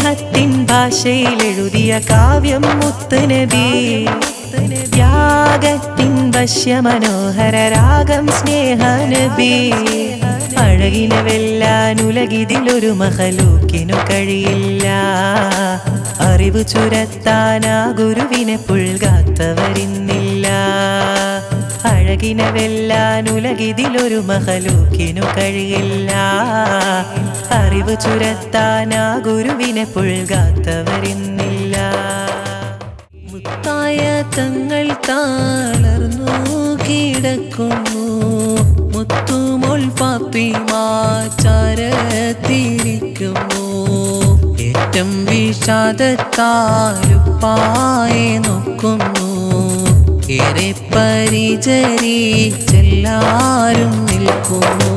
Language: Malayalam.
സ്നേഹത്തിൻ ഭാഷയിൽ എഴുതിയ കാവ്യം മുത്തുനബി ത്യാഗത്തിൻ വശ്യമനോഹര രാഗം സ്നേഹനബി അഴകിനെ വെല്ലാൻ ഉലകിതിലൊരു മഹലൂക്കിനു കഴിയില്ല അറിവ് ചുരത്താൻ ആ ഗുരുവിനെ പുൽകാത്തവരിന്നില്ല അഴകിനെ വെല്ലാൻ ഉലകിതിലൊരു മഹലൂക്കിനു കഴിയില്ല അറിവ് ചുരത്താൻ ആ ഗുരുവിനെ പുൽകാത്തവരിന്നില്ല മുത്തായ തങ്ങൾ താളർന്നു കിടക്കുന്നു മുത്തുമോൾ ഫാത്തിമ ചാരത്തിരിക്കുന്നു ഏറ്റം വിഷാദത്താലുപ്പായെ നോക്കുന്നു ഏറെ പരിചരിച്ചെല്ലാരും നിൽക്കുന്നു